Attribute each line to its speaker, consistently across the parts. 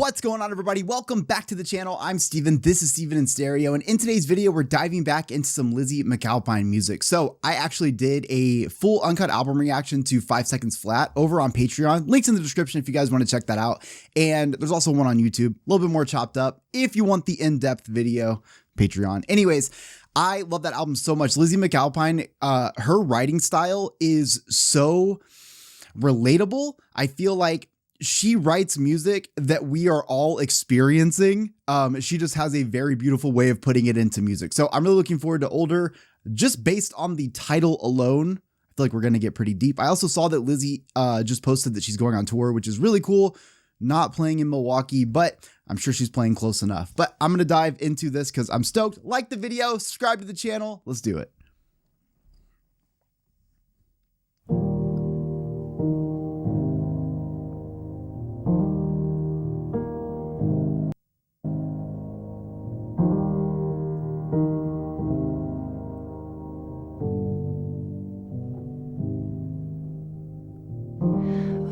Speaker 1: What's going on, everybody? Welcome back to the channel. I'm Steven. This is Steven in Stereo, and in today's video, we're diving back into some Lizzy McAlpine music. So I actually did a full uncut album reaction to 5 Seconds Flat over on Patreon. Links in the description if you guys want to check that out. And there's also one on YouTube, a little bit more chopped up. If you want the in-depth video, Patreon. Anyways, I love that album so much. Lizzy McAlpine, her writing style is so relatable. I feel like she writes music that we are all experiencing. She just has a very beautiful way of putting it into music. So I'm really looking forward to Older, just based on the title alone. I feel like we're going to get pretty deep. I also saw that Lizzy just posted that she's going on tour, which is really cool. Not playing in Milwaukee, but I'm sure she's playing close enough. But I'm going to dive into this because I'm stoked. Like the video, subscribe to the channel. Let's do it.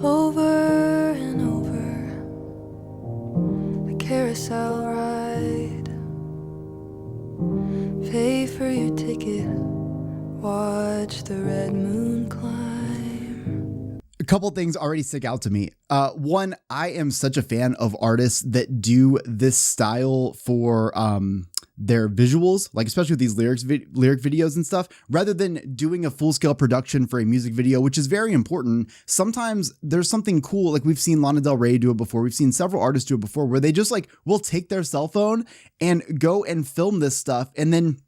Speaker 2: Over and over, the carousel ride. Pay for your ticket, watch the red moon climb.
Speaker 1: A couple things already stick out to me. One, I am such a fan of artists that do this style for their visuals, like especially with these lyric videos and stuff, rather than doing a full-scale production for a music video, which is very important. Sometimes there's something cool, like we've seen Lana Del Rey do it before. We've seen several artists do it before, where they just like will take their cell phone and go and film this stuff and then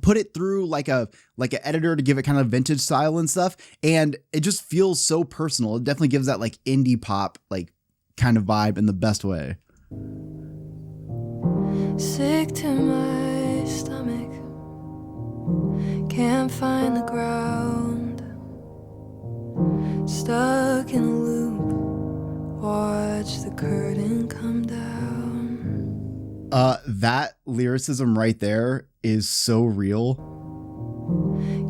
Speaker 1: put it through like an editor to give it kind of vintage style and stuff. And it just feels so personal. It definitely gives that like indie pop, like kind of vibe in the best way.
Speaker 2: Sick to my stomach, can't find the ground. Stuck in a loop, watch the curtain come down.
Speaker 1: That lyricism right there is so real.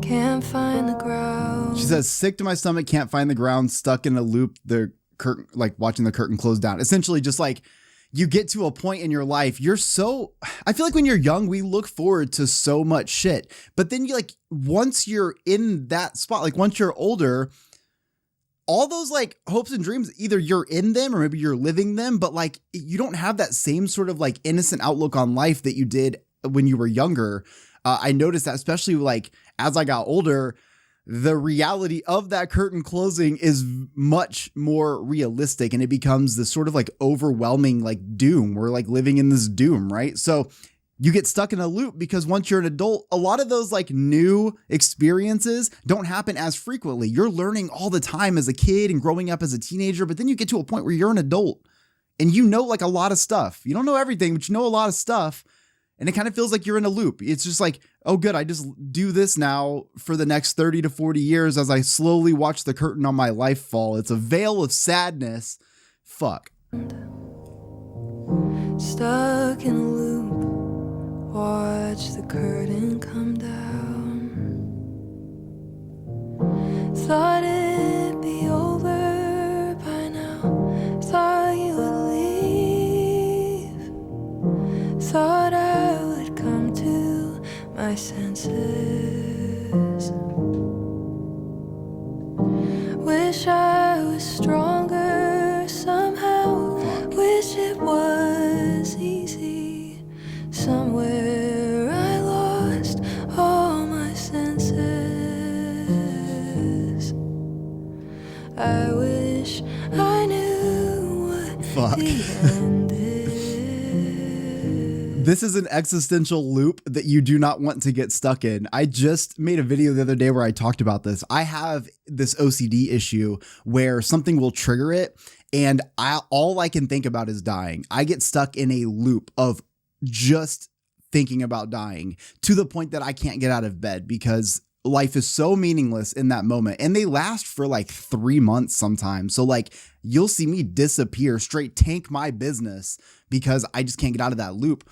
Speaker 2: Can't find the ground.
Speaker 1: She says, sick to my stomach, can't find the ground, stuck in a loop, the curtain, like watching the curtain close down. Essentially just like, you get to a point in your life, I feel like when you're young, we look forward to so much shit, but then you like, once you're in that spot, like once you're older, all those like hopes and dreams, either you're in them or maybe you're living them, but like, you don't have that same sort of like innocent outlook on life that you did when you were younger. I noticed that especially like as I got older, the reality of that curtain closing is much more realistic, and it becomes this sort of like overwhelming like doom. We're like living in this doom, right? So you get stuck in a loop because once you're an adult, a lot of those like new experiences don't happen as frequently. You're learning all the time as a kid and growing up as a teenager, but then you get to a point where you're an adult and you know like a lot of stuff. You don't know everything, but you know a lot of stuff. And it kind of feels like you're in a loop. It's just like, oh, good, I just do this now for the next 30 to 40 years as I slowly watch the curtain on my life fall. It's a veil of sadness. Fuck.
Speaker 2: Stuck in a loop, watch the curtain come down. Thought it'd be over by now. Thought you would leave. Thought I would come to my senses. Wish I was stronger somehow. Wish it was easy. Somewhere I lost all my senses. I wish I knew what the end is.
Speaker 1: This is an existential loop that you do not want to get stuck in. I just made a video the other day where I talked about this. I have this OCD issue where something will trigger it, and all I can think about is dying. I get stuck in a loop of just thinking about dying to the point that I can't get out of bed because life is so meaningless in that moment. And they last for like 3 months sometimes. So like you'll see me disappear, straight tank my business because I just can't get out of that loop.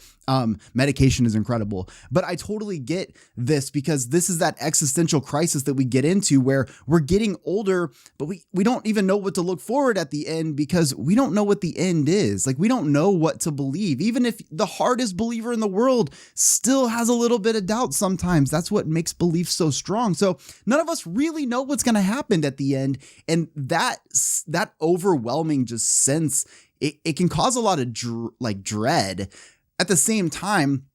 Speaker 1: Medication is incredible, but I totally get this because this is that existential crisis that we get into where we're getting older, but we don't even know what to look forward at the end because we don't know what the end is. Like, we don't know what to believe. Even if the hardest believer in the world still has a little bit of doubt sometimes. That's what makes belief so strong. So none of us really know what's going to happen at the end. And that overwhelming just sense, it can cause a lot of dread. At the same time,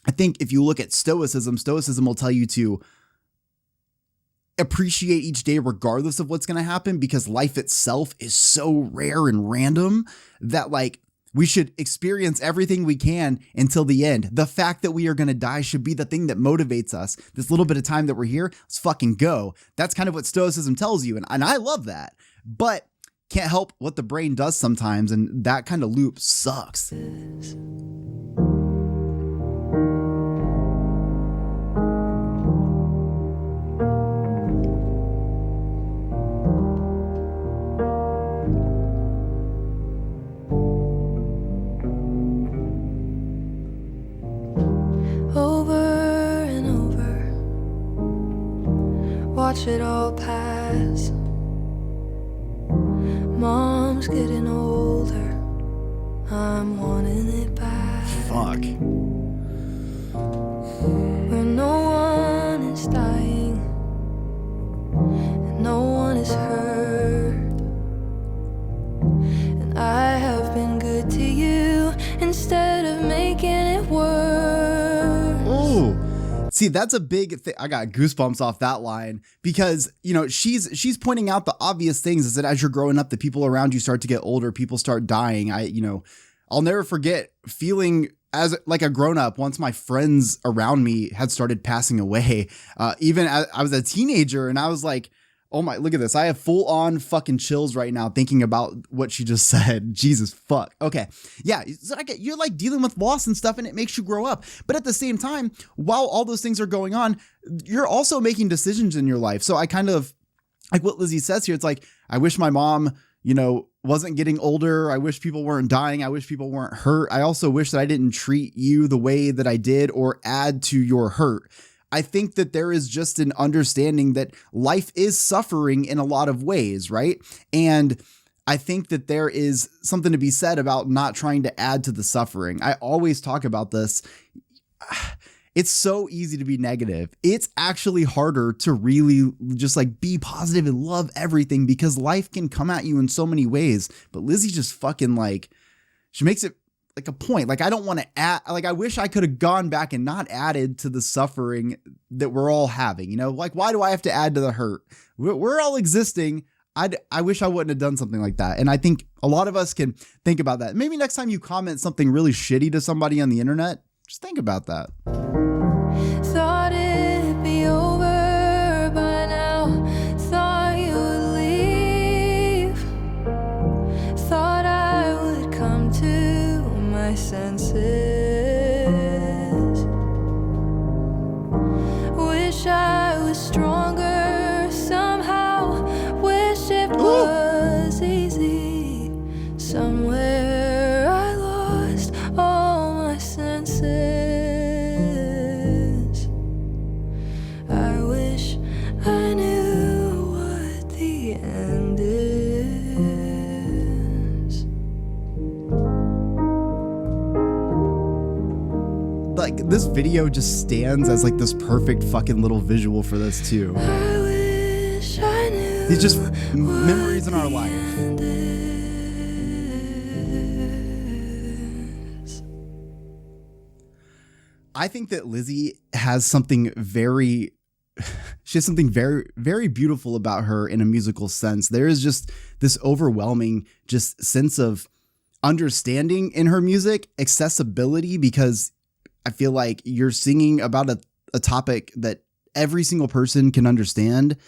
Speaker 1: I think if you look at Stoicism will tell you to appreciate each day regardless of what's going to happen, because life itself is so rare and random that like we should experience everything we can until the end. The fact that we are going to die should be the thing that motivates us. This little bit of time that we're here, let's fucking go. That's kind of what Stoicism tells you. And I love that, but can't help what the brain does sometimes. And that kind of loop sucks.
Speaker 2: Watch it all pass. Mom's getting older, I'm wanting it back.
Speaker 1: Fuck.
Speaker 2: Where no one is dying and no one is hurt, and I have been good to you instead of making it worse.
Speaker 1: Oh, see, that's a big thing. I got goosebumps off that line because, you know, she's pointing out the obvious things is that as you're growing up, the people around you start to get older, people start dying. I'll never forget feeling as like a grown up once my friends around me had started passing away. Even as I was a teenager and I was like, oh my, look at this. I have full on fucking chills right now thinking about what she just said. Jesus fuck. Okay. Yeah. So you're like dealing with loss and stuff and it makes you grow up. But at the same time, while all those things are going on, you're also making decisions in your life. So I kind of like what Lizzy says here. It's like, I wish my mom, wasn't getting older. I wish people weren't dying. I wish people weren't hurt. I also wish that I didn't treat you the way that I did or add to your hurt. I think that there is just an understanding that life is suffering in a lot of ways, right? And I think that there is something to be said about not trying to add to the suffering. I always talk about this. It's so easy to be negative. It's actually harder to really just like be positive and love everything because life can come at you in so many ways. But Lizzy just fucking like, she makes it like a point. Like, I don't want to add, like, I wish I could have gone back and not added to the suffering that we're all having, like, why do I have to add to the hurt? We're all existing. I wish I wouldn't have done something like that. And I think a lot of us can think about that. Maybe next time you comment something really shitty to somebody on the internet, just think about that.
Speaker 2: Thought it'd be over by now. Thought you would leave. Thought I would come to my senses. Wish I was stronger somehow. Wish it was easy. Somewhere I lost all my senses. I wish I knew what the end is.
Speaker 1: Like, this video just stands as like this perfect fucking little visual for this too.
Speaker 2: I wish I knew.
Speaker 1: These just memories in our life. I think that Lizzy has something very, very beautiful about her in a musical sense. There is just this overwhelming just sense of understanding in her music, accessibility, because I feel like you're singing about a topic that every single person can understand.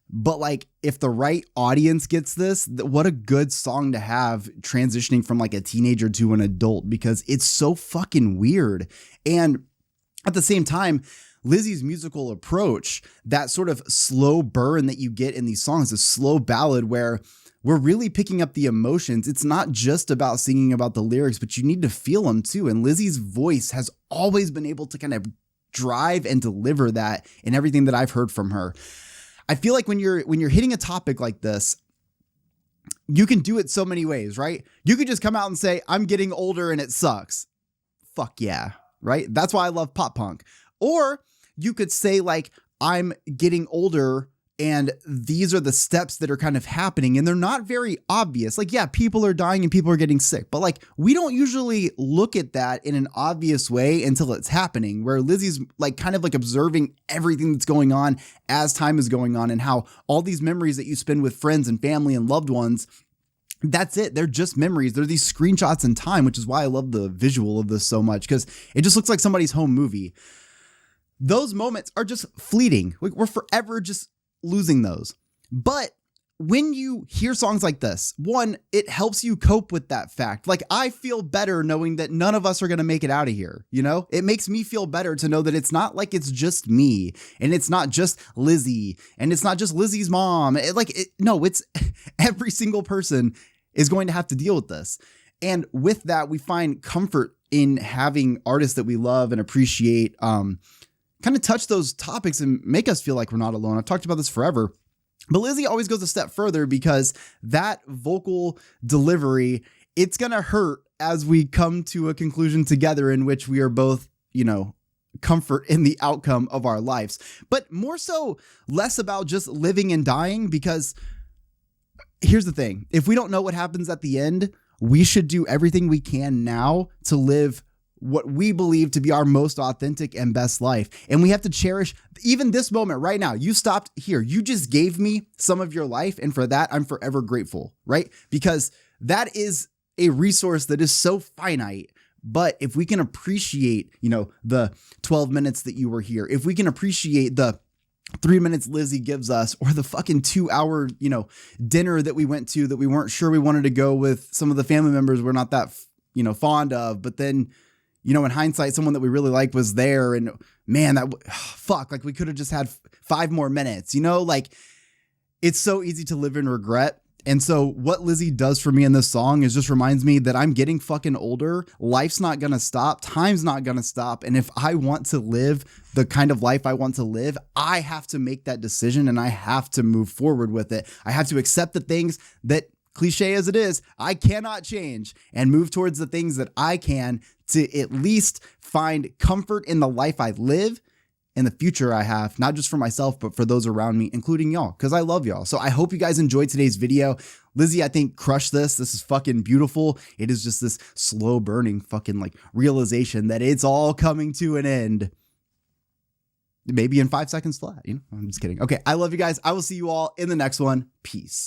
Speaker 1: But like, if the right audience gets this, what a good song to have transitioning from like a teenager to an adult, because it's so fucking weird. And at the same time, Lizzy's musical approach, that sort of slow burn that you get in these songs, a slow ballad where we're really picking up the emotions. It's not just about singing about the lyrics, but you need to feel them too. And Lizzy's voice has always been able to kind of drive and deliver that in everything that I've heard from her. I feel like when you're hitting a topic like this, you can do it so many ways, right? You could just come out and say, I'm getting older and it sucks. Fuck yeah, right? That's why I love pop punk. Or you could say like, I'm getting older and these are the steps that are kind of happening and they're not very obvious. Like, yeah, people are dying and people are getting sick, but like, we don't usually look at that in an obvious way until it's happening, where Lizzy's like kind of like observing everything that's going on as time is going on and how all these memories that you spend with friends and family and loved ones, that's it. They're just memories. They're these screenshots in time, which is why I love the visual of this so much, because it just looks like somebody's home movie. Those moments are just fleeting. We're forever just losing those. But when you hear songs like this, one, it helps you cope with that fact. Like, I feel better knowing that none of us are going to make it out of here. You know, it makes me feel better to know that it's not like it's just me and it's not just Lizzy and it's not just Lizzy's mom. No, it's every single person is going to have to deal with this. And with that, we find comfort in having artists that we love and appreciate, kind of touch those topics and make us feel like we're not alone. I've talked about this forever, but Lizzy always goes a step further because that vocal delivery, it's going to hurt as we come to a conclusion together in which we are both, comfort in the outcome of our lives, but more so less about just living and dying, because here's the thing. If we don't know what happens at the end, we should do everything we can now to live what we believe to be our most authentic and best life. And we have to cherish even this moment right now. You stopped here. You just gave me some of your life. And for that, I'm forever grateful, right? Because that is a resource that is so finite. But if we can appreciate, the 12 minutes that you were here, if we can appreciate the 3 minutes Lizzy gives us, or the fucking 2-hour, dinner that we went to that we weren't sure we wanted to go with some of the family members we're not that, fond of, but then, in hindsight, someone that we really liked was there, and man, we could have just had 5 more minutes, it's so easy to live in regret. And so what Lizzy does for me in this song is just reminds me that I'm getting fucking older. Life's not going to stop. Time's not going to stop. And if I want to live the kind of life I want to live, I have to make that decision and I have to move forward with it. I have to accept the things that, cliche as it is, I cannot change, and move towards the things that I can to at least find comfort in the life I live and the future I have, not just for myself, but for those around me, including y'all, because I love y'all. So I hope you guys enjoyed today's video. Lizzy, I think, crushed this. This is fucking beautiful. It is just this slow burning fucking realization that it's all coming to an end. Maybe in 5 seconds flat, I'm just kidding. Okay, I love you guys. I will see you all in the next one. Peace.